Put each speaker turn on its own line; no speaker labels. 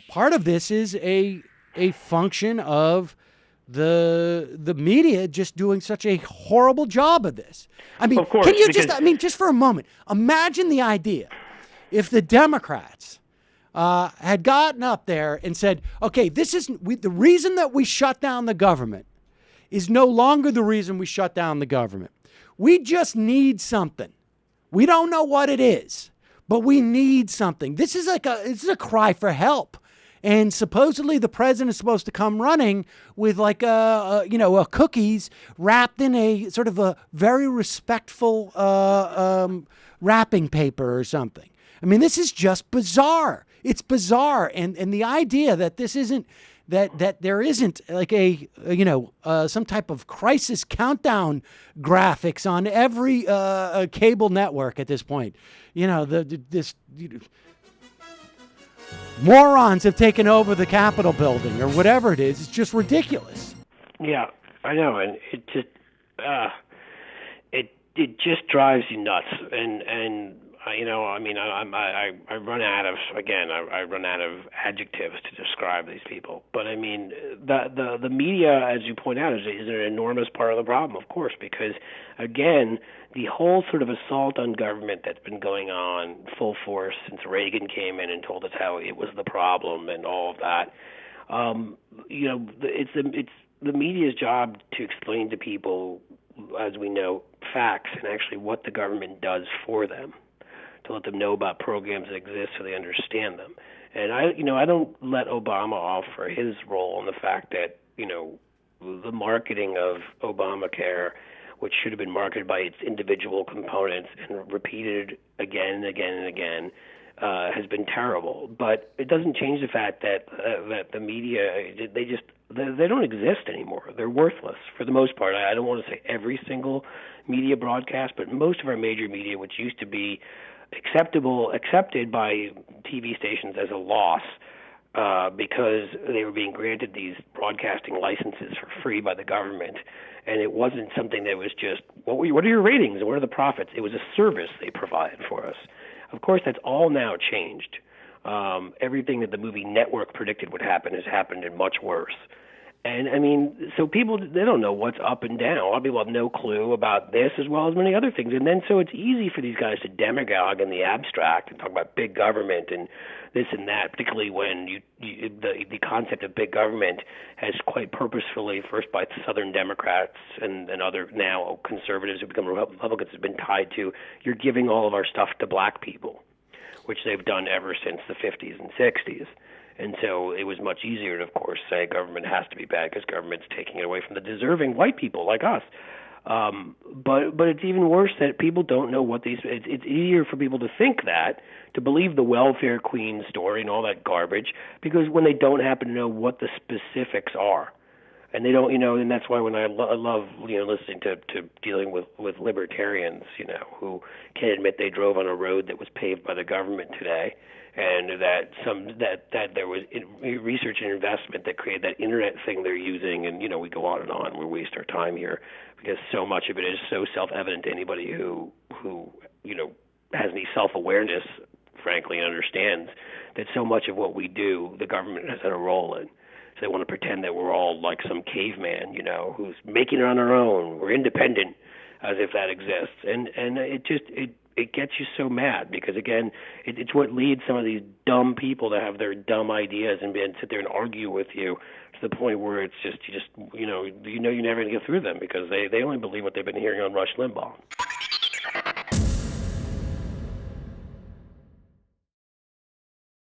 part of this is a function of the media just doing such a horrible job of this. I mean,
of course,
can you just for a moment, imagine the idea if the Democrats had gotten up there and said, okay, the reason that we shut down the government is no longer the reason we shut down the government. We just need something. We don't know what it is, but we need something. This is a cry for help. And supposedly the president is supposed to come running with like a cookies wrapped in a sort of a very respectful wrapping paper or something. I mean, this is just bizarre. It's bizarre. And the idea that this isn't, that there isn't like some type of crisis countdown graphics on every cable network at this point. Morons have taken over the Capitol building or whatever it is. It's just ridiculous.
Yeah, I know, and it just drives you nuts. And I run out of adjectives to describe these people. But I mean, the media, as you point out, is an enormous part of the problem, of course, because again, the whole sort of assault on government that's been going on full force since Reagan came in and told us how it was the problem and all of that. It's the media's job to explain to people, as we know, facts and actually what the government does for them, to let them know about programs that exist so they understand them. And I don't let Obama off for his role in the fact that, the marketing of Obamacare, which should have been marketed by its individual components and repeated again and again and again, has been terrible. But it doesn't change the fact that the media, they don't exist anymore. They're worthless for the most part. I don't want to say every single media broadcast, but most of our major media, which used to be accepted by TV stations as a loss because they were being granted these broadcasting licenses for free by the government, and it wasn't something that was just, what are your ratings and what are the profits? It was a service they provided for us. Of course, that's all now changed. Everything that the movie Network predicted would happen has happened and much worse. And I mean, so people, they don't know what's up and down. A lot of people have no clue about this as well as many other things. And then so it's easy for these guys to demagogue in the abstract and talk about big government and this and that, particularly when the concept of big government has quite purposefully, first by Southern Democrats and other now conservatives who become Republicans, has been tied to, you're giving all of our stuff to black people, which they've done ever since the 50s and 60s. And so it was much easier to, of course, say government has to be bad because government's taking it away from the deserving white people like us. But it's even worse that people don't know what these. It's easier for people to think that, to believe the welfare queen story and all that garbage, because when they don't happen to know what the specifics are. And they don't, and that's why when I love, listening to dealing with libertarians, who can't admit they drove on a road that was paved by the government today, and that there was research and investment that created that internet thing they're using, and we go on and on. We waste our time here because so much of it is so self-evident to anybody who has any self-awareness, frankly, and understands that so much of what we do, the government has had a role in. So they want to pretend that we're all like some caveman, who's making it on our own. We're independent, as if that exists. And it gets you so mad because, again, it's what leads some of these dumb people to have their dumb ideas and sit there and argue with you to the point where it's just, you're never going to get through them because they only believe what they've been hearing on Rush Limbaugh.